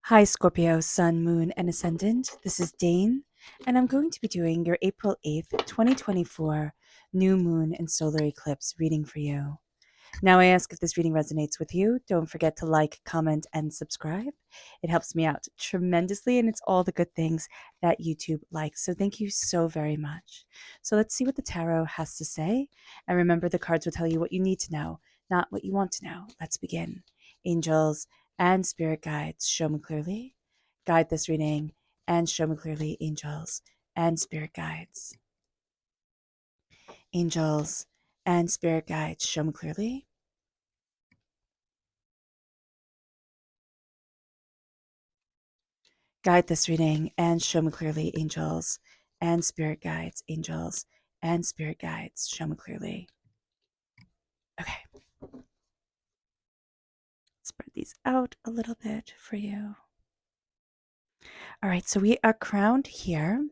Hi, Scorpio, Sun, Moon, and Ascendant. This is Dane, and I'm going to be doing your April 8th, 2024 New Moon and Solar Eclipse reading for you. Now, I ask if this reading resonates with you. Don't forget to like, comment, and subscribe. It helps me out tremendously, and it's all the good things that YouTube likes. So, thank you so very much. So, let's see what the tarot has to say. And remember, the cards will tell you what you need to know, not what you want to know. Let's begin. Angels and spirit guides, show me clearly. Guide this reading and show me clearly, angels and spirit guides. Angels and spirit guides, show me clearly. Guide this reading and show me clearly, angels and spirit guides, angels and spirit guides, show me clearly. Okay. Spread these out a little bit for you. All right, so we are crowned here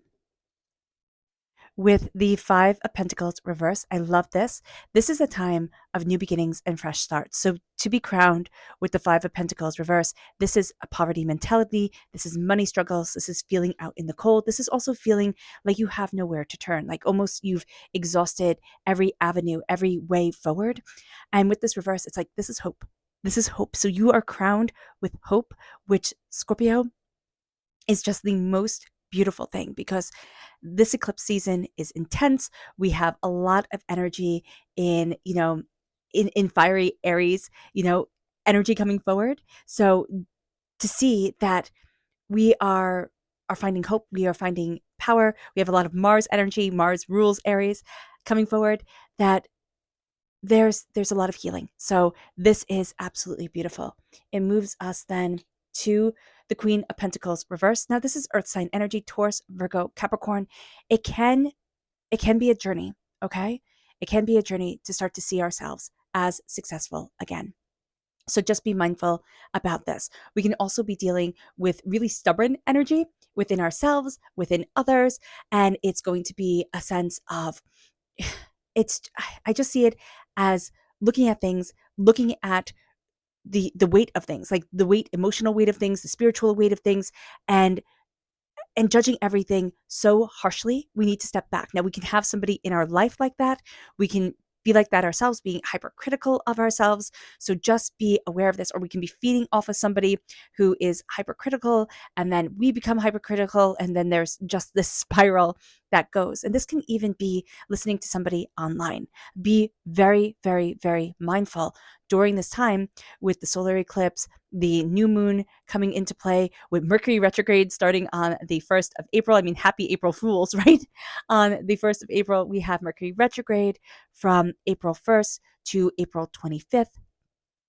with the Five of Pentacles reversed. I love this. This is a time of new beginnings and fresh starts. So to be crowned with the Five of Pentacles reversed, this is a poverty mentality. This is money struggles. This is feeling out in the cold. This is also feeling like you have nowhere to turn, like almost you've exhausted every avenue, every way forward. And with this reverse, it's like, this is hope. This is hope. So you are crowned with hope, which, Scorpio, is just the most beautiful thing because this eclipse season is intense. We have a lot of energy in, in fiery Aries, energy coming forward. So to see that we are finding hope, we are finding power. We have a lot of Mars energy, Mars rules Aries coming forward, that there's a lot of healing. So this is absolutely beautiful. It moves us then to the Queen of Pentacles reversed. Now this is earth sign energy, Taurus, Virgo, Capricorn. It can be a journey, okay? It can be a journey to start to see ourselves as successful again. So just be mindful about this. We can also be dealing with really stubborn energy within ourselves, within others, and it's going to be a sense of I just see it as looking at things, looking at the weight of things, like the weight, emotional weight of things, the spiritual weight of things, and judging everything so harshly. We need to step back. Now, we can have somebody in our life like that. We can be like that ourselves, being hypercritical of ourselves. So just be aware of this. Or we can be feeding off of somebody who is hypercritical, and then we become hypercritical, and then there's just this spiral that goes. And this can even be listening to somebody online. Be very, very, very mindful during this time with the solar eclipse, the new moon coming into play, with Mercury retrograde starting on the 1st of April. I mean, happy April Fools, right? On the 1st of April, we have Mercury retrograde from April 1st to April 25th.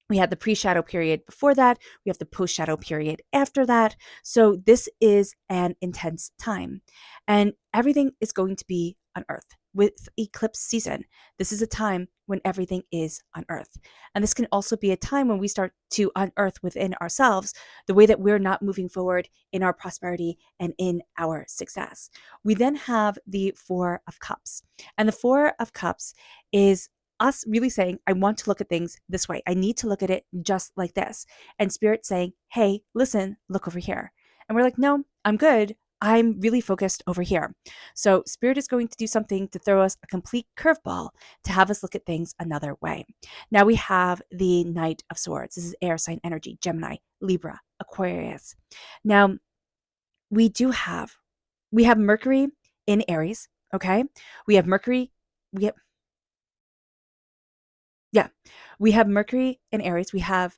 We had the pre-shadow period before that. We have the post-shadow period after that. So this is an intense time. And everything is going to be on Earth. With eclipse season, this is a time when everything is on Earth. And this can also be a time when we start to unearth within ourselves the way that we're not moving forward in our prosperity and in our success. We then have the Four of Cups. And the Four of Cups is us really saying, I want to look at things this way. I need to look at it just like this. And Spirit saying, hey, listen, look over here. And we're like, no, I'm good. I'm really focused over here. So Spirit is going to do something to throw us a complete curveball to have us look at things another way. Now we have the Knight of Swords. This is air sign energy, Gemini, Libra, Aquarius. Now we have Mercury in Aries, okay? We have Mercury, we have Yeah, we have Mercury in Aries. We have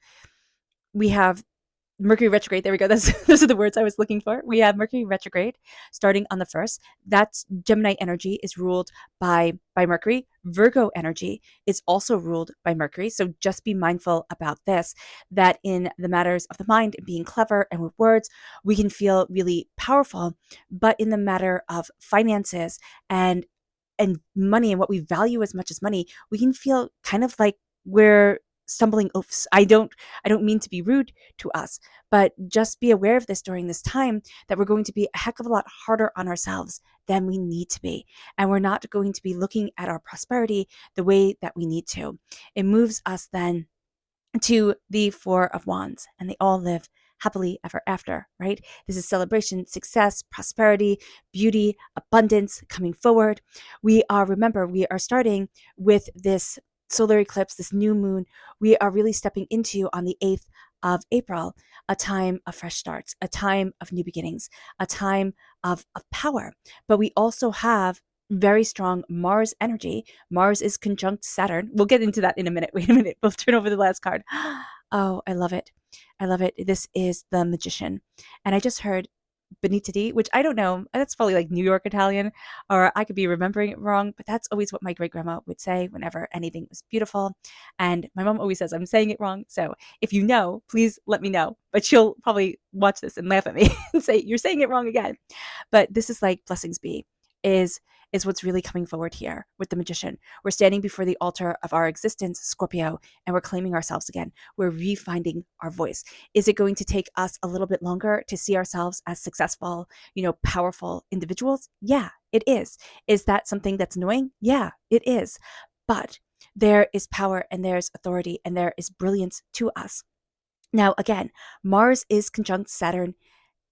Mercury retrograde. There we go. Those are the words I was looking for. We have Mercury retrograde starting on the 1st. That's Gemini energy is ruled by Mercury. Virgo energy is also ruled by Mercury. So just be mindful about this, that in the matters of the mind and being clever and with words, we can feel really powerful. But in the matter of finances and money and what we value as much as money, we can feel kind of like we're stumbling oafs. I don't mean to be rude to us, but just be aware of this during this time, that we're going to be a heck of a lot harder on ourselves than we need to be. And we're not going to be looking at our prosperity the way that we need to. It moves us then to the Four of Wands, and they all live happily ever after, right? This is celebration, success, prosperity, beauty, abundance coming forward. Remember, we are starting with this solar eclipse, this new moon. We are really stepping into on the 8th of April, a time of fresh starts, a time of new beginnings, a time of power. But we also have very strong Mars energy. Mars is conjunct Saturn. We'll get into that in a minute. Wait a minute. We'll turn over the last card. Oh, I love it. I love it. This is the Magician. And I just heard Benitidi, which I don't know. That's probably like New York Italian, or I could be remembering it wrong, but that's always what my great grandma would say whenever anything was beautiful. And my mom always says I'm saying it wrong. So if you know, please let me know. But she'll probably watch this and laugh at me and say, "You're saying it wrong again." But this is like blessings be, is is what's really coming forward here with the Magician. We're standing before the altar of our existence, Scorpio, and we're claiming ourselves again. We're refinding our voice. Is it going to take us a little bit longer to see ourselves as successful, powerful individuals? Yeah, it is. Is that something that's annoying? Yeah, it is. But there is power and there's authority and there is brilliance to us. Now, again, Mars is conjunct Saturn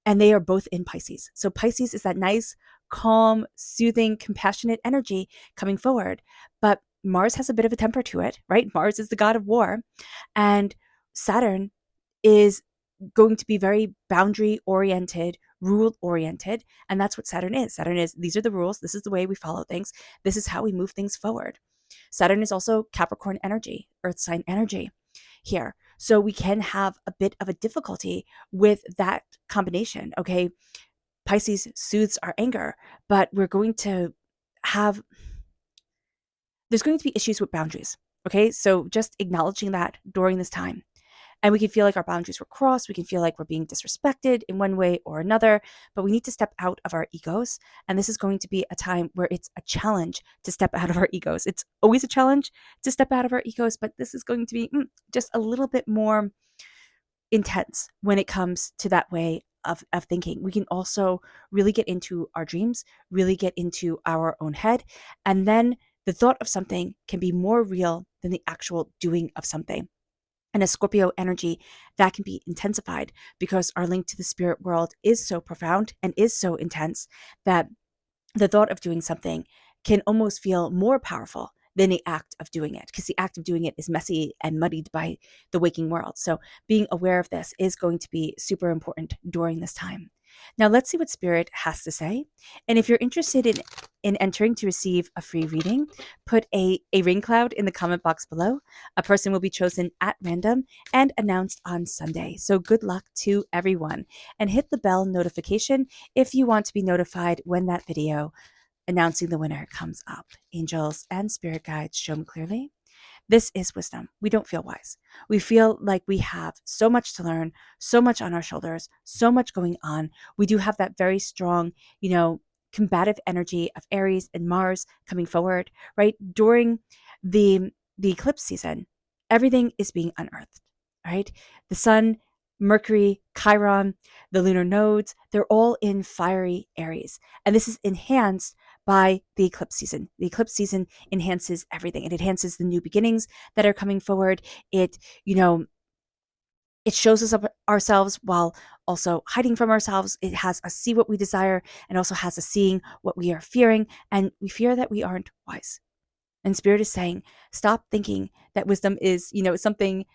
and they are both in Pisces. So Pisces is that nice, calm, soothing, compassionate energy coming forward. But Mars has a bit of a temper to it, right? Mars is the god of war. And Saturn is going to be very boundary oriented, rule oriented. And that's what Saturn is. Saturn is, these are the rules. This is the way we follow things. This is how we move things forward. Saturn is also Capricorn energy, earth sign energy here. So we can have a bit of a difficulty with that combination. Okay. Pisces soothes our anger, but there's going to be issues with boundaries. Okay. So just acknowledging that during this time. And we can feel like our boundaries were crossed. We can feel like we're being disrespected in one way or another, but we need to step out of our egos. And this is going to be a time where it's a challenge to step out of our egos. It's always a challenge to step out of our egos, but this is going to be just a little bit more intense when it comes to that way of thinking. We can also really get into our dreams, really get into our own head. And then the thought of something can be more real than the actual doing of something. And a Scorpio energy that can be intensified because our link to the spirit world is so profound and is so intense that the thought of doing something can almost feel more powerful than the act of doing it, because the act of doing it is messy and muddied by the waking world. So being aware of this is going to be super important during this time. Now let's see what Spirit has to say. And if you're interested in entering to receive a free reading, put a ring cloud in the comment box below. A person will be chosen at random and announced on Sunday. So good luck to everyone. And hit the bell notification if you want to be notified when that video announcing the winner comes up. Angels and spirit guides show me clearly. This is wisdom. We don't feel wise. We feel like we have so much to learn, so much on our shoulders, so much going on. We do have that very strong, combative energy of Aries and Mars coming forward, right? During the eclipse season, everything is being unearthed, right? The sun, Mercury, Chiron, the lunar nodes, they're all in fiery Aries. And this is enhanced by the eclipse season. The eclipse season enhances everything. It enhances the new beginnings that are coming forward. It shows us up ourselves while also hiding from ourselves. It has us see what we desire and also has us seeing what we are fearing. And we fear that we aren't wise. And Spirit is saying, stop thinking that wisdom is, something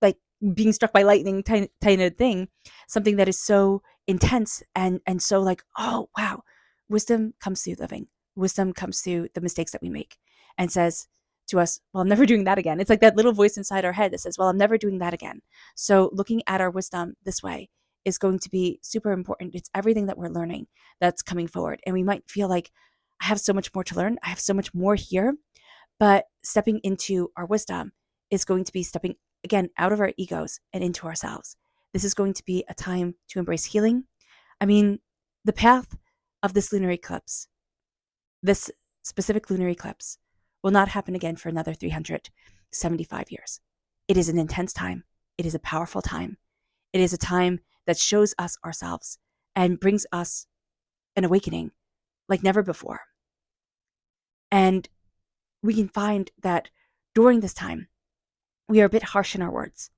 like being struck by lightning kind of thing, something that is so intense and so like, oh, wow. Wisdom comes through living. Wisdom comes through the mistakes that we make and says to us, well, I'm never doing that again. It's like that little voice inside our head that says, well, I'm never doing that again. So looking at our wisdom this way is going to be super important. It's everything that we're learning that's coming forward. And we might feel like I have so much more to learn. I have so much more here. But stepping into our wisdom is going to be stepping, again, out of our egos and into ourselves. This is going to be a time to embrace healing. I mean, the path of this lunar eclipse, this specific lunar eclipse, will not happen again for another 375 years. It is an intense time. It is a powerful time. It is a time that shows us ourselves and brings us an awakening like never before. And we can find that during this time, we are a bit harsh in our words.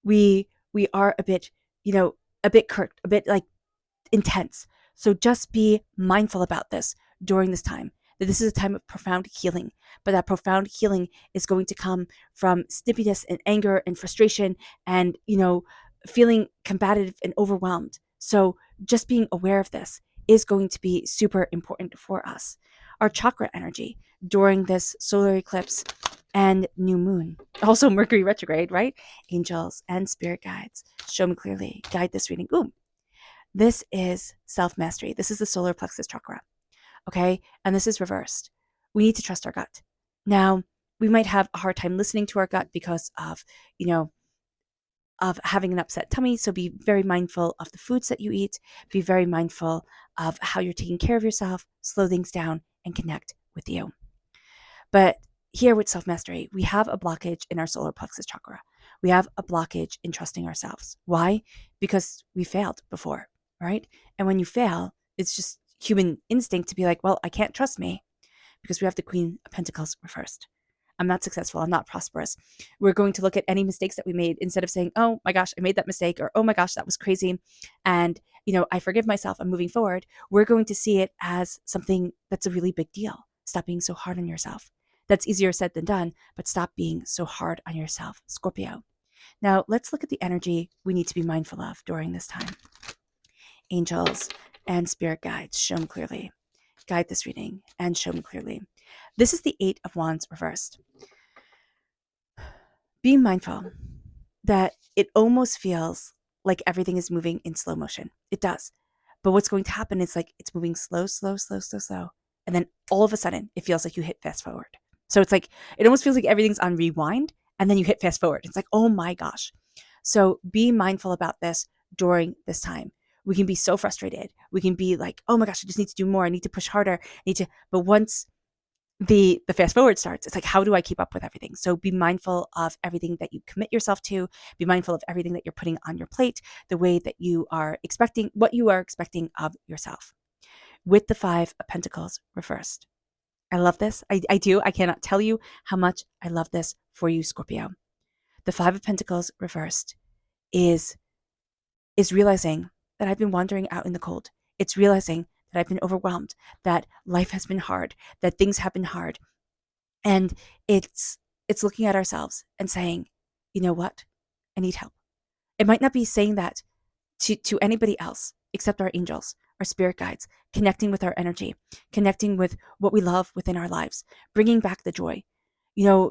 We are a bit a bit curt, a bit like intense. So just be mindful about this during this time, that this is a time of profound healing, but that profound healing is going to come from snippiness and anger and frustration and, feeling combative and overwhelmed. So just being aware of this is going to be super important for us. Our chakra energy during this solar eclipse and new moon. Also Mercury retrograde, right? Angels and spirit guides. Show me clearly. Guide this reading. Ooh, this is self-mastery. This is the solar plexus chakra, okay? And this is reversed. We need to trust our gut. Now, we might have a hard time listening to our gut because of, of having an upset tummy. So be very mindful of the foods that you eat. Be very mindful of how you're taking care of yourself. Slow things down and connect with you. But here with self-mastery, we have a blockage in our solar plexus chakra. We have a blockage in trusting ourselves. Why? Because we failed before, right? And when you fail, it's just human instinct to be like, well, I can't trust me, because we have the Queen of Pentacles reversed. I'm not successful. I'm not prosperous. We're going to look at any mistakes that we made instead of saying, oh my gosh, I made that mistake, or oh my gosh, that was crazy. And, I forgive myself. I'm moving forward. We're going to see it as something that's a really big deal. Stop being so hard on yourself. That's easier said than done, but stop being so hard on yourself, Scorpio. Now, let's look at the energy we need to be mindful of during this time. Angels and spirit guides, show me clearly. Guide this reading and show me clearly. This is the Eight of Wands reversed. Be mindful that it almost feels like everything is moving in slow motion. It does. But what's going to happen is like it's moving slow, slow, slow, slow, slow. And then all of a sudden, it feels like you hit fast forward. So it's like, it almost feels like everything's on rewind and then you hit fast forward. It's like, oh my gosh. So be mindful about this during this time. We can be so frustrated. We can be like, oh my gosh, I just need to do more. I need to push harder. But once the fast forward starts, it's like, how do I keep up with everything? So be mindful of everything that you commit yourself to. Be mindful of everything that you're putting on your plate, the way that you are expecting, what you are expecting of yourself. With the Five of Pentacles reversed. I love this. I do. I cannot tell you how much I love this for you, Scorpio. The Five of Pentacles reversed is realizing that I've been wandering out in the cold. It's realizing that I've been overwhelmed, that life has been hard, that things have been hard. And it's looking at ourselves and saying, you know what? I need help. It might not be saying that to anybody else except our angels, our spirit guides, connecting with our energy, connecting with what we love within our lives, bringing back the joy,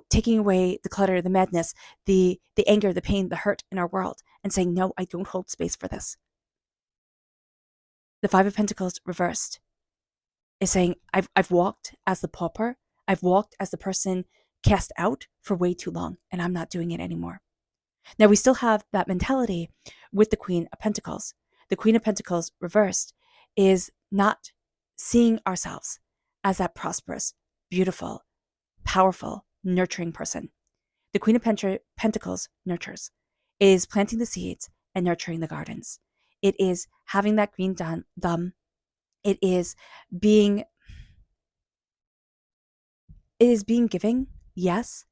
taking away the clutter, the madness, the anger, the pain, the hurt in our world, and saying, no, I don't hold space for this. The Five of Pentacles reversed is saying, I've walked as the pauper. I've walked as the person cast out for way too long, and I'm not doing it anymore. Now, we still have that mentality with the Queen of Pentacles. The Queen of Pentacles reversed is not seeing ourselves as that prosperous, beautiful, powerful, nurturing person. The Queen of Pentacles nurtures, is planting the seeds and nurturing the gardens. It is having that green thumb. It is being giving, yes,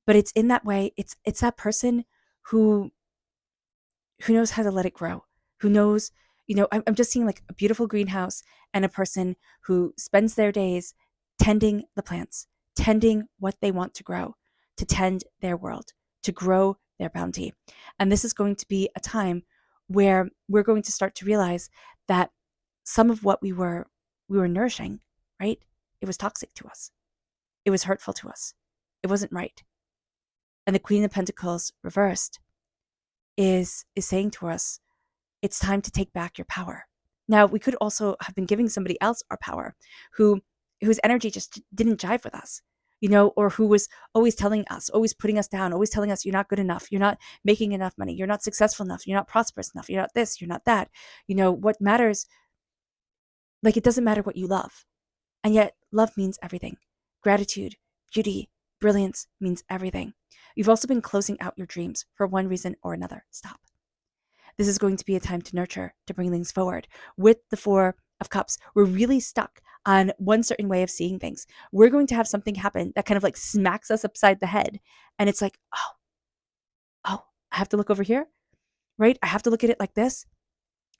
but it's in that way. It's that person who knows how to let it grow, who knows, I'm just seeing like a beautiful greenhouse and a person who spends their days tending the plants, tending what they want to grow, to tend their world, to grow their bounty. And this is going to be a time where we're going to start to realize that some of what we were nourishing, right? It was toxic to us. It was hurtful to us. It wasn't right. And the Queen of Pentacles reversed is saying to us, it's time to take back your power. Now, we could also have been giving somebody else our power whose energy just didn't jive with us, or who was always telling us, always putting us down, always telling us, you're not good enough, you're not making enough money, you're not successful enough, you're not prosperous enough, you're not this, you're not that. What matters, like, it doesn't matter what you love. And yet love means everything. Gratitude, beauty, brilliance means everything. You've also been closing out your dreams for one reason or another. Stop. This is going to be a time to nurture, to bring things forward. With the Four of Cups, we're really stuck on one certain way of seeing things. We're going to have something happen that kind of like smacks us upside the head. And it's like, oh, I have to look over here. right? I have to look at it like this.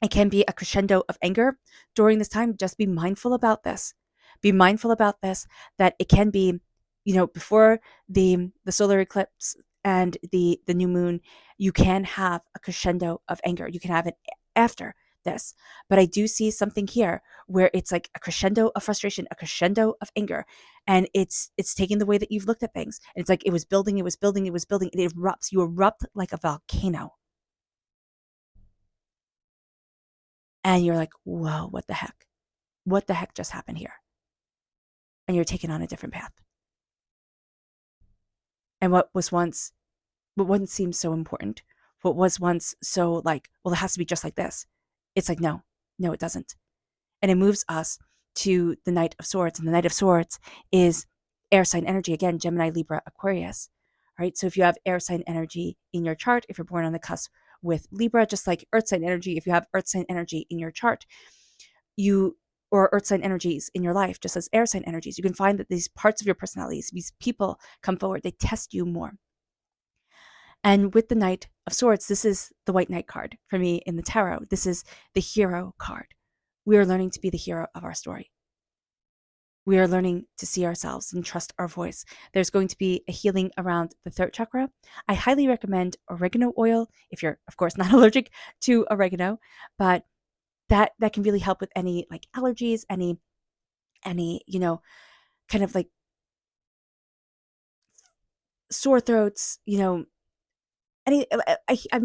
It can be a crescendo of anger during this time. Just be mindful about this. Be mindful about this, that it can be, before the solar eclipse and the new moon, you can have a crescendo of anger. You can have it after this. But I do see something here where it's like a crescendo of frustration, a crescendo of anger, and it's taking the way that you've looked at things. And it's like it was building, it was building, it was building, and it erupts. You erupt like a volcano. And you're like, whoa, what the heck? What the heck just happened here? And you're taken on a different path. And what once seemed so important, what was once so like, well, it has to be just like this. It's like, no, no, it doesn't. And it moves us to the Knight of Swords. And the Knight of Swords is air sign energy. Again, Gemini, Libra, Aquarius. Right? So if you have air sign energy in your chart, if you're born on the cusp with Libra, just like earth sign energy, if you have earth sign energy in your chart, you or earth sign energies in your life, just as air sign energies, you can find that these parts of your personalities, these people come forward, they test you more. And with the Knight of Swords, this is the White Knight card for me in the tarot. This is the hero card. We are learning to be the hero of our story. We are learning to see ourselves and trust our voice. There's going to be a healing around the throat chakra. I highly recommend oregano oil if you're, of course, not allergic to oregano, but that can really help with any like allergies, any kind of like sore throats, I'm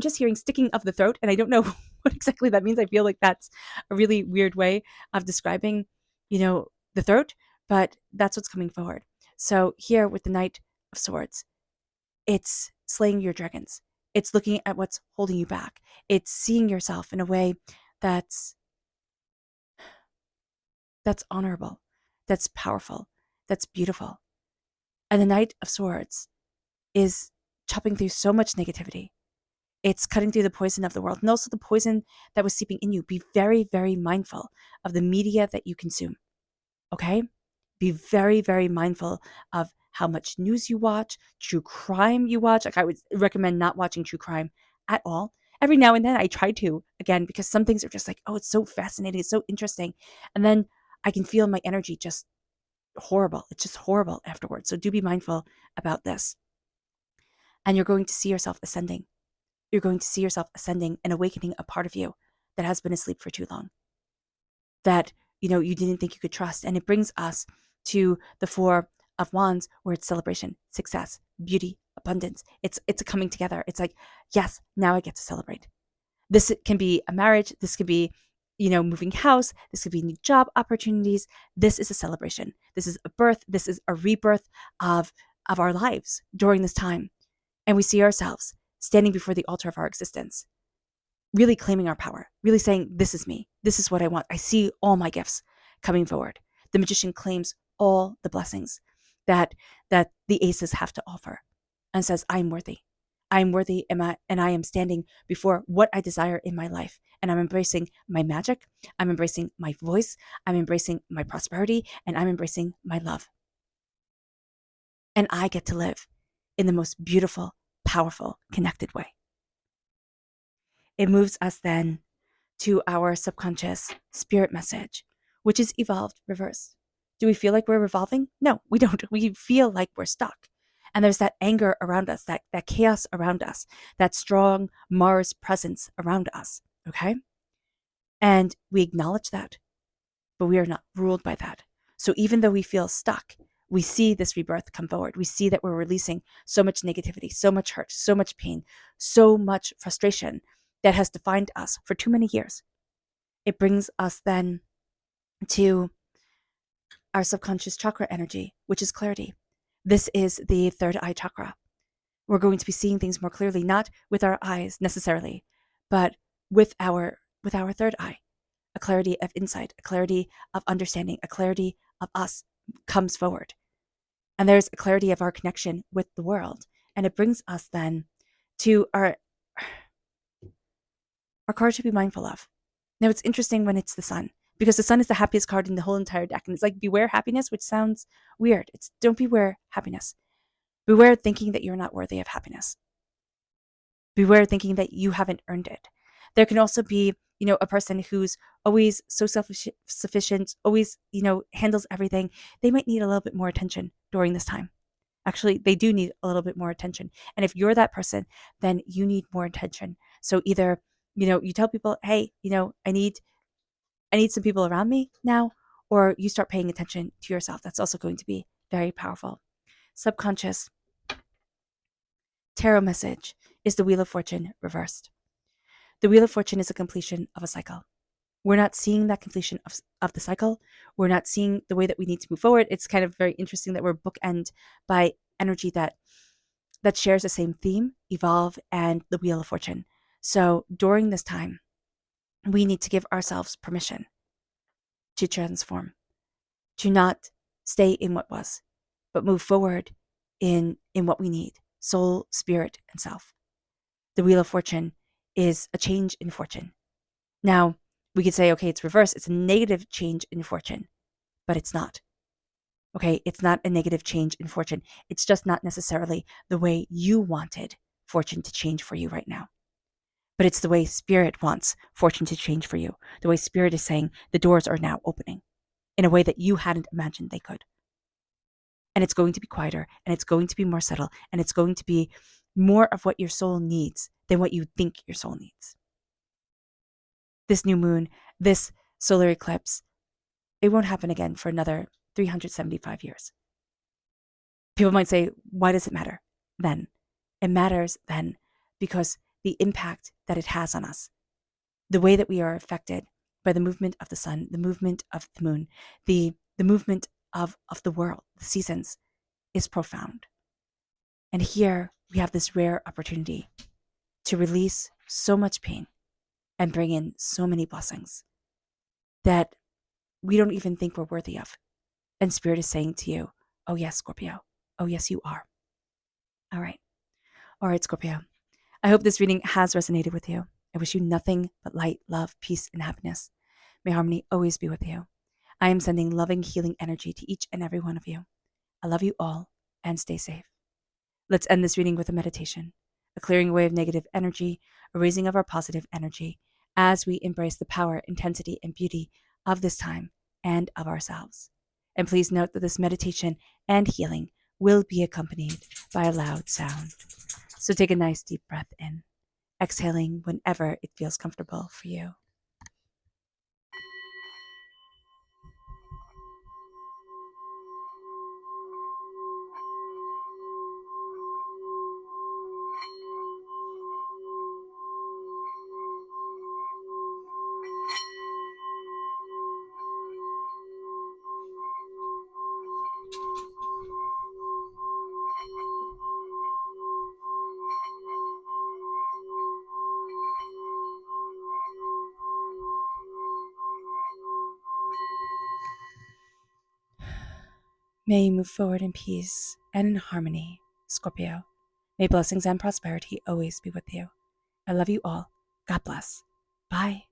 just hearing sticking of the throat, and I don't know what exactly that means. I feel like that's a really weird way of describing, the throat, but that's what's coming forward. So here with the Knight of Swords, it's slaying your dragons. It's looking at what's holding you back. It's seeing yourself in a way that's honorable, that's powerful, that's beautiful. And the Knight of Swords is chopping through so much negativity. It's cutting through the poison of the world and also the poison that was seeping in you. Be very, very mindful of the media that you consume. Okay? Be very, very mindful of how much news you watch, true crime you watch. Like I would recommend not watching true crime at all. Every now and then I try to, again, because some things are just like, oh, it's so fascinating, it's so interesting. And then I can feel my energy just horrible. It's just horrible afterwards. So do be mindful about this. And you're going to see yourself ascending. You're going to see yourself ascending and awakening a part of you that has been asleep for too long, that you didn't think you could trust. And it brings us to the Four of Wands, where it's celebration, success, beauty, abundance. It's a coming together. It's like, yes, now I get to celebrate. This can be a marriage. This could be moving house. This could be new job opportunities. This is a celebration. This is a birth. This is a rebirth of our lives during this time. And we see ourselves standing before the altar of our existence, really claiming our power, really saying, this is me. This is what I want. I see all my gifts coming forward. The magician claims all the blessings that the aces have to offer and says, I am worthy. I am worthy, and I am standing before what I desire in my life. And I'm embracing my magic. I'm embracing my voice. I'm embracing my prosperity, and I'm embracing my love. And I get to live in the most beautiful, powerful, connected way. It moves us then to our subconscious spirit message, which is evolved reverse. Do we feel like we're revolving? No, we don't. We feel like we're stuck. And there's that anger around us, that chaos around us, that strong Mars presence around us. Okay? And we acknowledge that, but we are not ruled by that. So even though we feel stuck, we see this rebirth come forward. We see that we're releasing so much negativity, so much hurt, so much pain, so much frustration that has defined us for too many years. It brings us then to our subconscious chakra energy, which is clarity. This is the third eye chakra. We're going to be seeing things more clearly, not with our eyes necessarily, but with our third eye. A clarity of insight, a clarity of understanding, a clarity of us comes forward. And there's a clarity of our connection with the world. And it brings us then to our card to be mindful of. Now, it's interesting when it's the sun, because the sun is the happiest card in the whole entire deck. And it's like beware happiness, which sounds weird. It's don't beware happiness. Beware thinking that you're not worthy of happiness. Beware thinking that you haven't earned it. There can also be, a person who's always so self-sufficient, always, handles everything. They might need a little bit more attention during this time. Actually, they do need a little bit more attention. And if you're that person, then you need more attention. So either, you tell people, hey, I need some people around me now, or you start paying attention to yourself. That's also going to be very powerful. Subconscious tarot message is the Wheel of Fortune reversed. The Wheel of Fortune is a completion of a cycle. We're not seeing that completion of the cycle. We're not seeing the way that we need to move forward. It's kind of very interesting that we're bookend by energy that shares the same theme, evolve, and the Wheel of Fortune. So during this time, we need to give ourselves permission to transform, to not stay in what was, but move forward in what we need, soul, spirit, and self. The Wheel of Fortune is a change in fortune. Now, we could say, okay, it's reverse. It's a negative change in fortune, but it's not. Okay, it's not a negative change in fortune. It's just not necessarily the way you wanted fortune to change for you right now. But it's the way spirit wants fortune to change for you. The way spirit is saying the doors are now opening in a way that you hadn't imagined they could. And it's going to be quieter, and it's going to be more subtle, and it's going to be more of what your soul needs than what you think your soul needs. This new moon, this solar eclipse, it won't happen again for another 375 years. People might say, why does it matter then? It matters then because the impact that it has on us, the way that we are affected by the movement of the sun, the movement of the moon, the movement of the world, the seasons, is profound. And here we have this rare opportunity to release so much pain and bring in so many blessings that we don't even think we're worthy of. And Spirit is saying to you, oh yes, Scorpio. Oh yes, you are. All right, Scorpio. I hope this reading has resonated with you. I wish you nothing but light, love, peace, and happiness. May harmony always be with you. I am sending loving, healing energy to each and every one of you. I love you all, and stay safe. Let's end this reading with a meditation, a clearing away of negative energy, a raising of our positive energy as we embrace the power, intensity, and beauty of this time and of ourselves. And please note that this meditation and healing will be accompanied by a loud sound. So take a nice deep breath in, exhaling whenever it feels comfortable for you. May you move forward in peace and in harmony, Scorpio. May blessings and prosperity always be with you. I love you all. God bless. Bye.